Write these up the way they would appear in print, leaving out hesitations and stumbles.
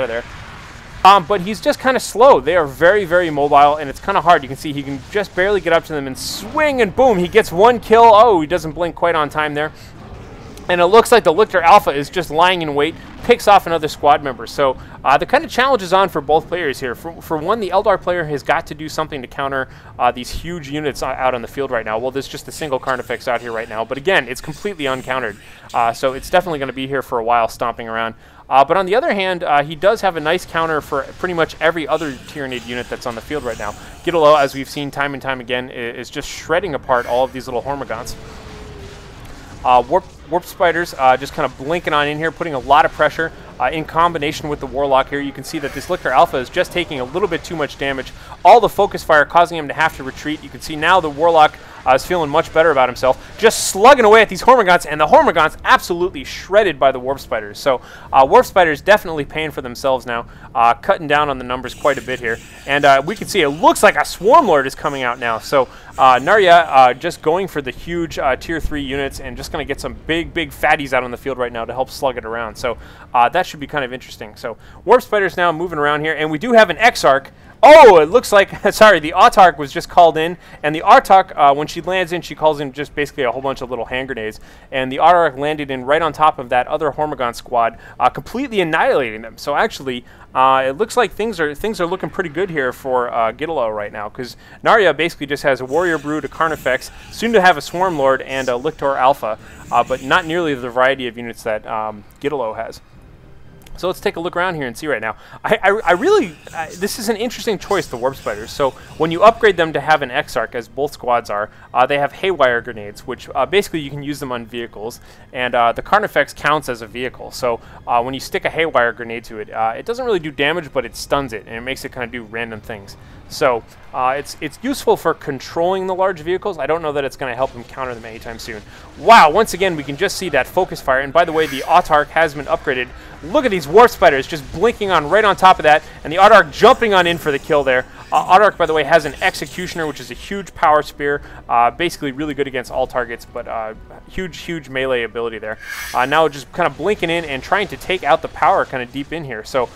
out of there. But he's just kind of slow. They are very, very mobile, and it's kind of hard. You can see he can just barely get up to them and swing, and boom, he gets one kill. Oh, he doesn't blink quite on time there. And it looks like the Lichtor Alpha is just lying in wait, picks off another squad member. So the kind of challenge is on for both players here. For one, the Eldar player has got to do something to counter these huge units out on the field right now. Well, there's just a single Carnifex out here right now. But again, it's completely uncountered. So it's definitely going to be here for a while, stomping around. But on the other hand, he does have a nice counter for pretty much every other Tyranid unit that's on the field right now. GiDDeLo, as we've seen time and time again, is just shredding apart all of these little Hormagaunts. Warp Spiders just kind of blinking on in here, putting a lot of pressure in combination with the Warlock here. You can see that this Lichtor Alpha is just taking a little bit too much damage. All the focus fire causing him to have to retreat. You can see now the Warlock is feeling much better about himself, just slugging away at these Hormagaunts, and the Hormagaunts absolutely shredded by the Warp Spiders. So Warp Spiders definitely paying for themselves now, cutting down on the numbers quite a bit here. And we can see it looks like a Swarm Lord is coming out now. So NareYa just going for the huge tier 3 units and just going to get some big fatties out on the field right now to help slug it around. So that should be kind of interesting. So Warp Spiders now moving around here, and we do have an Exarch. Oh, it looks like, sorry, the Autarch was just called in, and the Autarch, when she lands in, she calls in just basically a whole bunch of little hand grenades, and the Autarch landed in right on top of that other Hormagaun squad, completely annihilating them. So actually, it looks like things are looking pretty good here for GiDDeLo right now, because NareYa basically just has a Warrior Brood, a Carnifex, soon to have a Swarm Lord, and a Lichtor Alpha, but not nearly the variety of units that GiDDeLo has. So let's take a look around here and see right now. I really, this is an interesting choice, the Warp Spiders. So when you upgrade them to have an Exarch, as both squads are, they have Haywire Grenades, which basically you can use them on vehicles. And the Carnifex counts as a vehicle. So when you stick a Haywire Grenade to it, it doesn't really do damage, but it stuns it, and it makes it kind of do random things. So it's useful for controlling the large vehicles. I don't know that it's going to help them counter them anytime soon. Wow, once again, we can just see that focus fire. And by the way, the Autarch has been upgraded. Look at these Warp Spiders just blinking on right on top of that, and the Autarch jumping on in for the kill there. Autarch, by the way, has an Executioner, which is a huge power spear, basically really good against all targets, but huge melee ability there. Now just kind of blinking in and trying to take out the power kind of deep in here. So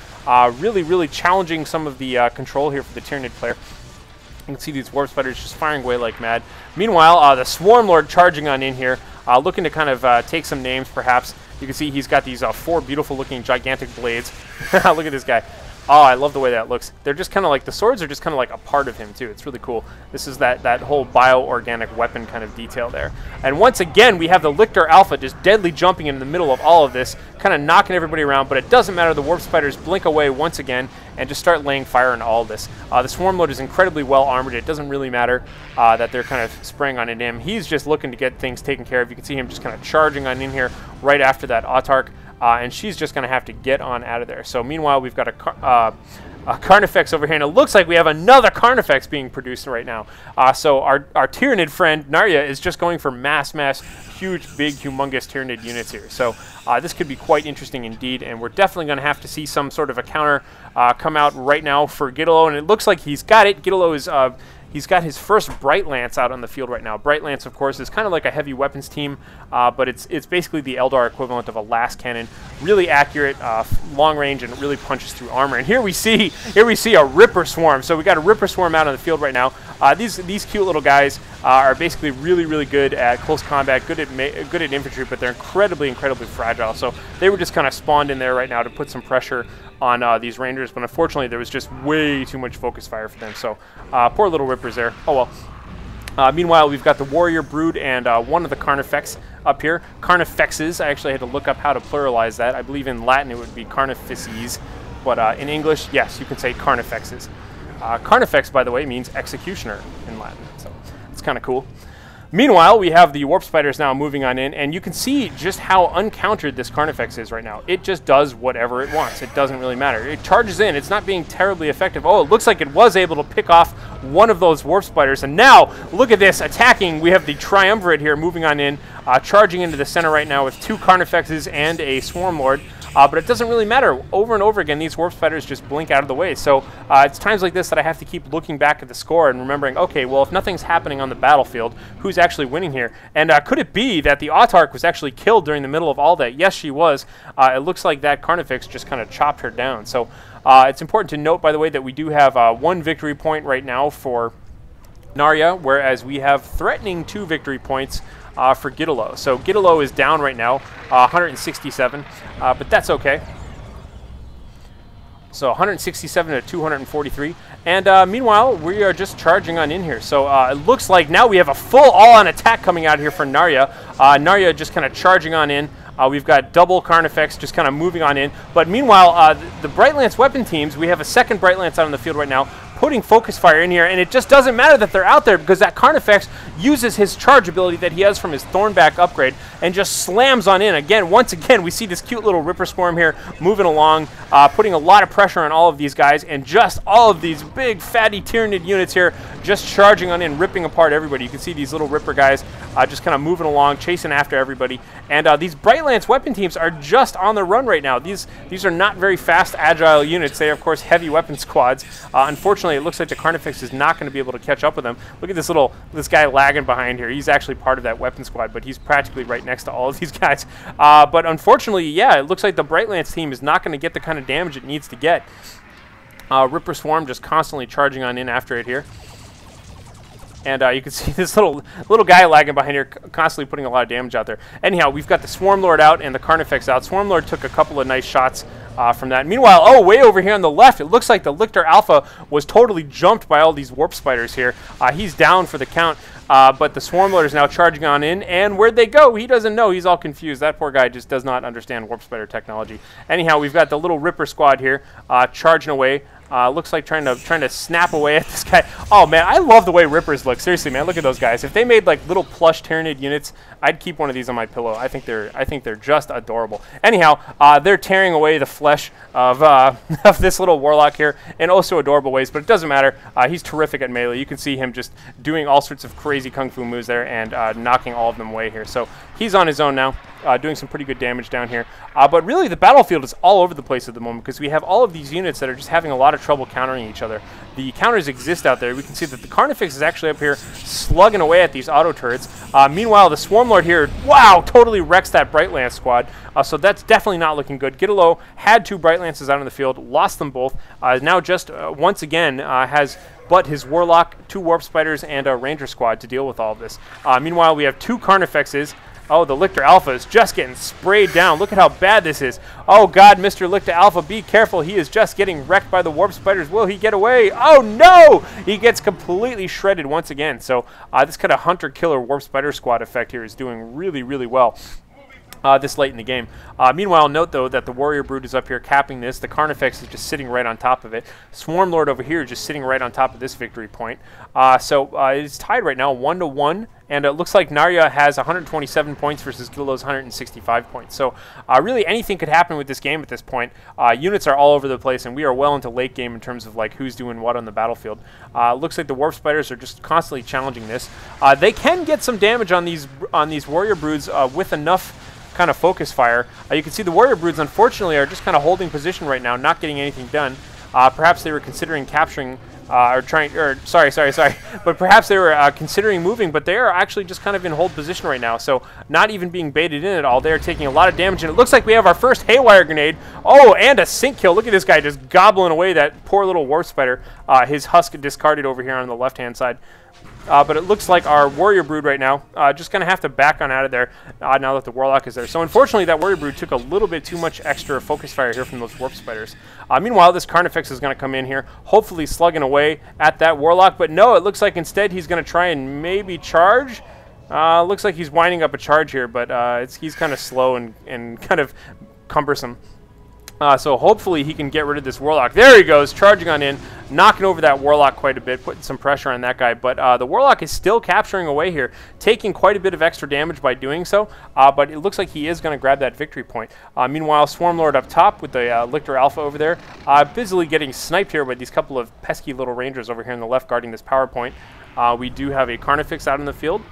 really challenging some of the control here for the Tyranid player. You can see these Warp Spiders just firing away like mad. Meanwhile, the Swarm Lord charging on in here, looking to kind of take some names perhaps. You can see he's got these 4 beautiful-looking gigantic blades. Look at this guy. Oh, I love the way that looks. They're just kind of like, the swords are just kind of like a part of him, too. It's really cool. This is that whole bio-organic weapon kind of detail there. And once again, we have the Lichtor Alpha just deadly jumping in the middle of all of this, kind of knocking everybody around, but it doesn't matter. The Warp Spiders blink away once again and just start laying fire on all of this. The Swarm Lord is incredibly well armored. It doesn't really matter that they're kind of spraying on him. He's just looking to get things taken care of. You can see him just kind of charging on in here right after that Autarch. And she's just going to have to get on out of there. So meanwhile, we've got a Carnifex over here, and it looks like we have another Carnifex being produced right now. So our Tyranid friend, NareYa, is just going for mass, huge, big, humongous Tyranid units here. So this could be quite interesting indeed, and we're definitely going to have to see some sort of a counter come out right now for GiDDeLo, and it looks like he's got it. GiDDeLo is... He's got his first Bright Lance out on the field right now. Bright Lance, of course, is kind of like a heavy weapons team, but it's basically the Eldar equivalent of a last cannon. Really accurate, long range, and it really punches through armor. And here we see a Ripper Swarm. So we got a Ripper Swarm out on the field right now. These cute little guys are basically really good at close combat, good at infantry, but they're incredibly fragile. So they were just kind of spawned in there right now to put some pressure on these Rangers, but unfortunately there was just way too much focus fire for them. So poor little Rippers there. Oh well. Meanwhile, we've got the Warrior Brood and one of the Carnifex up here. Carnifexes. I actually had to look up how to pluralize that. I believe in Latin it would be Carnifices, but in English, yes, you can say Carnifexes. Carnifex, by the way, means executioner in Latin, so it's kind of cool. Meanwhile, we have the Warp Spiders now moving on in, and you can see just how uncountered this Carnifex is right now. It just does whatever it wants. It doesn't really matter. It charges in. It's not being terribly effective. Oh, it looks like it was able to pick off one of those Warp Spiders, and now, look at this, attacking. We have the Triumvirate here moving on in, charging into the center right now with 2 Carnifexes and a Swarm Lord. but it doesn't really matter. Over and over again, these Warp Spiders just blink out of the way. So it's times like this that I have to keep looking back at the score and remembering, okay, well, if nothing's happening on the battlefield, who's actually winning here? And could it be that the Autarch was actually killed during the middle of all that? Yes, she was. It looks like that Carnifex just kind of chopped her down. So it's important to note, by the way, that we do have 1 victory point right now for NareYa, whereas we have threatening 2 victory points for GiDDeLo. So GiDDeLo is down right now, 167, but that's okay. So 167 to 243. And meanwhile, we are just charging on in here. So it looks like now we have a full all-on attack coming out here for NareYa. NareYa just kind of charging on in. We've got double Carnifex just kind of moving on in. But meanwhile, the Bright Lance weapon teams, we have a second Bright Lance out on the field right now, putting focus fire in here, and it just doesn't matter that they're out there because that Carnifex uses his charge ability that he has from his Thornback upgrade and just slams on in. Again, once again, we see this cute little Ripper Swarm here moving along, putting a lot of pressure on all of these guys, and just all of these big fatty Tyranid units here just charging on in, ripping apart everybody. You can see these little Ripper guys just kind of moving along, chasing after everybody. And these Bright Lance weapon teams are just on the run right now. These are not very fast, agile units. They are, of course, heavy weapon squads. Unfortunately, it looks like the Carnifex is not going to be able to catch up with them. Look at this guy lagging behind here. He's actually part of that weapon squad, but he's practically right next to all of these guys. But unfortunately, yeah, it looks like the Bright Lance team is not going to get the kind of damage it needs to get. Ripper Swarm just constantly charging on in after it here. And you can see this little guy lagging behind here, constantly putting a lot of damage out there. Anyhow, we've got the Swarm Lord out and the Carnifex out. Swarm Lord took a couple of nice shots from that. Meanwhile, oh, way over here on the left, it looks like the Lichtor Alpha was totally jumped by all these Warp Spiders here. He's down for the count, but the Swarm Lord is now charging on in. And where'd they go? He doesn't know. He's all confused. That poor guy just does not understand Warp Spider technology. Anyhow, we've got the little Ripper squad here charging away. Looks like trying to snap away at this guy. Oh man, I love the way Rippers look. Seriously, man, look at those guys. If they made like little plush Tyranid units, I'd keep one of these on my pillow. I think they're just adorable. Anyhow, they're tearing away the flesh of of this little Warlock here in oh so adorable ways. But it doesn't matter. He's terrific at melee. You can see him just doing all sorts of crazy kung fu moves there and knocking all of them away here. So he's on his own now. Doing some pretty good damage down here. But really, the battlefield is all over the place at the moment because we have all of these units that are just having a lot of trouble countering each other. The counters exist out there. We can see that the Carnifex is actually up here slugging away at these auto turrets. Meanwhile, the Swarm Lord here, wow, totally wrecks that Bright Lance squad. So that's definitely not looking good. GiDDeLo had 2 Bright Lances out on the field, lost them both. Now just once again has but his Warlock, 2 Warp Spiders, and a Ranger squad to deal with all of this. Meanwhile, we have 2 Carnifexes. Oh, the Lichtor Alpha is just getting sprayed down. Look at how bad this is. Oh, God, Mr. Lichtor Alpha, be careful. He is just getting wrecked by the Warp Spiders. Will he get away? Oh, no! He gets completely shredded once again. So this kind of hunter-killer Warp Spider squad effect here is doing really, really well. This late in the game. Meanwhile, note, though, that the Warrior Brood is up here capping this. The Carnifex is just sitting right on top of it. Swarm Lord over here just sitting right on top of this victory point. So it's tied right now, 1-1. And it looks like NareYa has 127 points versus GiDDeLo's 165 points. So really anything could happen with this game at this point. Units are all over the place, and we are well into late game in terms of like who's doing what on the battlefield. Looks like the Warp Spiders are just constantly challenging this. They can get some damage on these Warrior Broods with enough kind of focus fire. You can see the Warrior Broods, unfortunately, are just kind of holding position right now, not getting anything done. Perhaps they were considering capturing, but perhaps they were considering moving, but they are actually just kind of in hold position right now, so not even being baited in at all. They are taking a lot of damage, and it looks like we have our first Haywire Grenade. Oh, and a sync kill. Look at this guy just gobbling away that poor little Warp Spider. His husk discarded over here on the left-hand side. But it looks like our Warrior Brood right now just going to have to back on out of there now that the Warlock is there. So unfortunately, that Warrior Brood took a little bit too much extra focus fire here from those Warp Spiders. Meanwhile, this Carnifex is going to come in here, hopefully slugging away at that Warlock. But no, it looks like instead he's going to try and maybe charge. Looks like he's winding up a charge here, but he's kind of slow and kind of cumbersome. So hopefully he can get rid of this Warlock. There he goes, charging on in, knocking over that Warlock quite a bit, putting some pressure on that guy. But the Warlock is still capturing away here, taking quite a bit of extra damage by doing so. But it looks like he is going to grab that victory point. Meanwhile, Swarm Lord up top with the Lichtor Alpha over there, busily getting sniped here by these couple of pesky little Rangers over here on the left guarding this power point. We do have a Carnifex out in the field.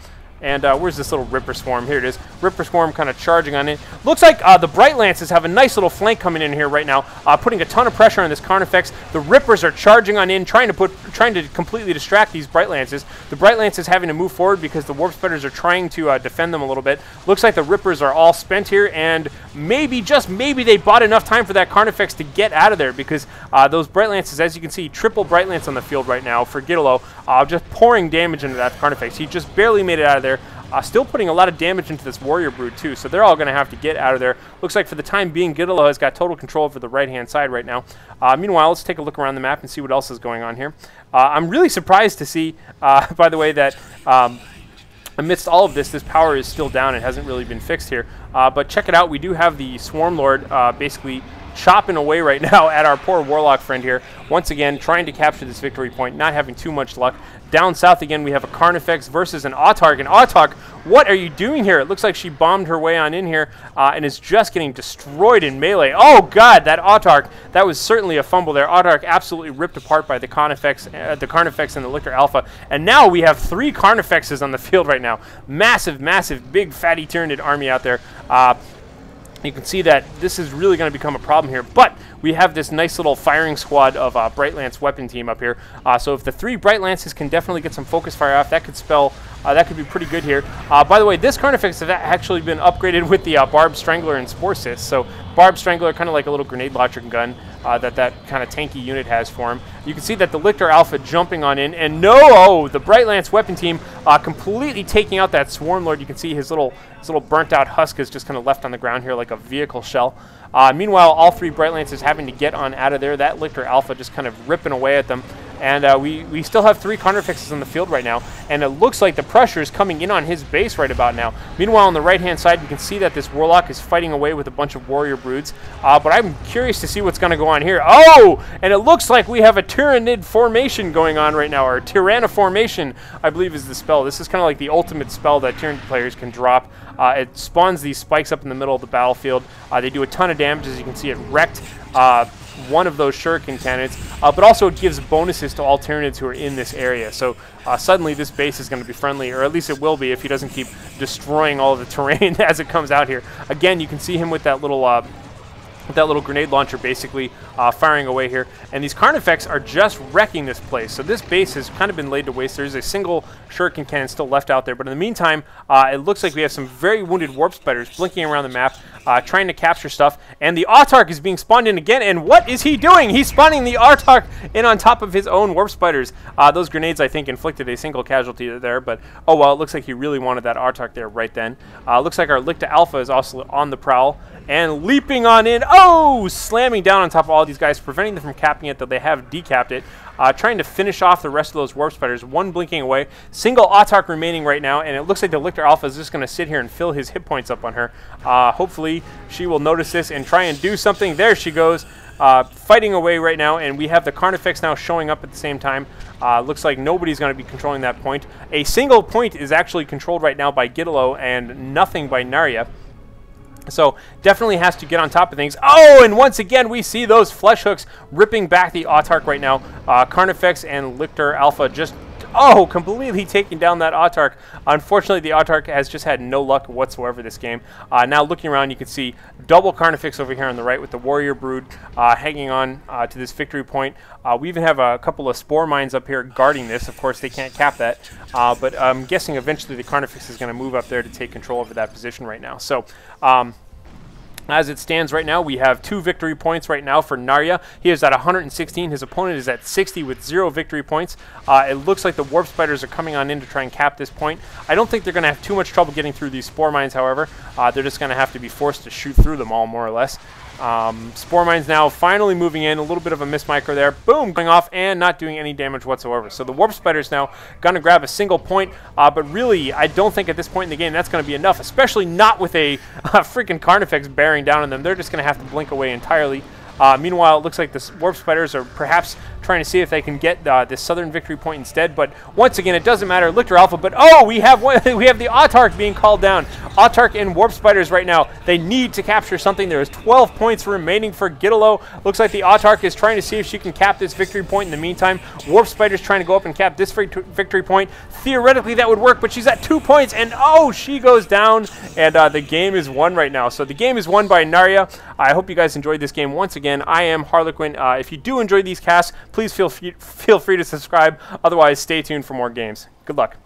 And where's this little Ripper Swarm? Here it is. Ripper Swarm kind of charging on in. Looks like the Bright Lances have a nice little flank coming in here right now, putting a ton of pressure on this Carnifex. The Rippers are charging on in, trying to completely distract these Bright Lances. The Bright Lances having to move forward because the Warp Spiders are trying to defend them a little bit. Looks like the Rippers are all spent here, and maybe, just maybe, they bought enough time for that Carnifex to get out of there, because those Bright Lances, as you can see, triple Bright Lance on the field right now for GiDDeLo, just pouring damage into that Carnifex. He just barely made it out of there. Still putting a lot of damage into this Warrior Brood too, so they're all going to have to get out of there. Looks like for the time being, GiDDeLo has got total control over the right-hand side right now. Meanwhile, let's take a look around the map and see what else is going on here. I'm really surprised to see, by the way, that amidst all of this, this power is still down. It hasn't really been fixed here. But check it out. We do have the Swarm Lord basically chopping away right now at our poor Warlock friend here. Once again, trying to capture this victory point, not having too much luck. Down south again, we have a Carnifex versus an Autarch. And Autarch, what are you doing here? It looks like she bombed her way on in here and is just getting destroyed in melee. Oh, God, that Autarch, that was certainly a fumble there. Autarch absolutely ripped apart by the Carnifex and the Lichtor Alpha. And now we have 3 Carnifexes on the field right now. Massive, massive, big, fatty Tyranid army out there. You can see that this is really going to become a problem here, but we have this nice little firing squad of Bright Lance weapon team up here. So if the 3 Bright Lances can definitely get some focus fire off, that could spell that could be pretty good here. By the way, this Carnifex has actually been upgraded with the Barb Strangler and Spore Cyst. So Barb Strangler, kind of like a little grenade launcher gun that kind of tanky unit has for him. You can see that the Lichtor Alpha jumping on in, and the Bright Lance weapon team completely taking out that Swarm Lord. You can see his little burnt out husk is just kind of left on the ground here like a vehicle shell. Meanwhile, all 3 Bright Lances having to get on out of there. That Lichtor Alpha just kind of ripping away at them. And we still have 3 Carnifexes on the field right now, and it looks like the pressure is coming in on his base right about now. Meanwhile, on the right-hand side, you can see that this Warlock is fighting away with a bunch of Warrior Broods. But I'm curious to see what's going to go on here. Oh! And it looks like we have a Tyranid formation going on right now, or Tyranna formation, I believe is the spell. This is kind of like the ultimate spell that Tyranid players can drop. It spawns these spikes up in the middle of the battlefield. They do a ton of damage. As you can see, it wrecked one of those shuriken cannons, but also it gives bonuses to all Tyranids who are in this area. So suddenly this base is going to be friendly, or at least it will be if he doesn't keep destroying all of the terrain as it comes out here. Again, you can see him with that little grenade launcher basically firing away here. And these Carnifex are just wrecking this place. So this base has kind of been laid to waste. There's a single shuriken cannon still left out there. But in the meantime, it looks like we have some very wounded Warp Spiders blinking around the map, trying to capture stuff. And the Autarch is being spawned in again. And what is he doing? He's spawning the Autarch in on top of his own Warp Spiders. Those grenades, I think, inflicted a single casualty there. But, oh, well, it looks like he really wanted that Autarch there right then. Looks like our Lichtor Alpha is also on the prowl and leaping on in. Oh! Slamming down on top of all these guys, preventing them from capping it, though they have decapped it. Trying to finish off the rest of those Warp Spiders. One blinking away. Single Autarch remaining right now, and it looks like the Lichtor Alpha is just going to sit here and fill his hit points up on her. Hopefully, she will notice this and try and do something. There she goes. Fighting away right now, and we have the Carnifex now showing up at the same time. Looks like nobody's going to be controlling that point. A single point is actually controlled right now by GiDDeLo and nothing by NareYa. So definitely has to get on top of things. Oh, and once again, we see those flesh hooks ripping back the Autarch right now. Carnifex and Lichtor Alpha just, completely taking down that Autarch. Unfortunately, the Autarch has just had no luck whatsoever this game. Now looking around, you can see double Carnifex over here on the right with the Warrior Brood hanging on to this victory point. We even have a couple of Spore Mines up here guarding this. Of course, they can't cap that. But I'm guessing eventually the Carnifex is going to move up there to take control over that position right now. So, as it stands right now, we have 2 victory points right now for NareYa. He is at 116. His opponent is at 60 with 0 victory points. It looks like the Warp Spiders are coming on in to try and cap this point. I don't think they're going to have too much trouble getting through these Spore Mines, however. They're just going to have to be forced to shoot through them all, more or less. Spore Mines now finally moving in. A little bit of a miss micro there. Boom! Going off and not doing any damage whatsoever. So the Warp Spiders now going to grab a single point. But really, I don't think at this point in the game that's going to be enough. Especially not with a freaking Carnifex bearing down on them. They're just going to have to blink away entirely. Meanwhile, it looks like the Warp Spiders are perhaps trying to see if they can get this southern victory point instead. But once again, it doesn't matter. Lichtor Alpha. But oh, we have we have the Autarch being called down. Autarch and Warp Spiders right now. They need to capture something. There is 12 points remaining for GiDDeLo. Looks like the Autarch is trying to see if she can cap this victory point in the meantime. Warp Spiders trying to go up and cap this victory point. Theoretically, that would work, but she's at 2 points, and oh, she goes down, and the game is won right now. So the game is won by NareYa. I hope you guys enjoyed this game. Once again, I am Harlequin. If you do enjoy these casts, please feel free to subscribe. Otherwise, stay tuned for more games. Good luck.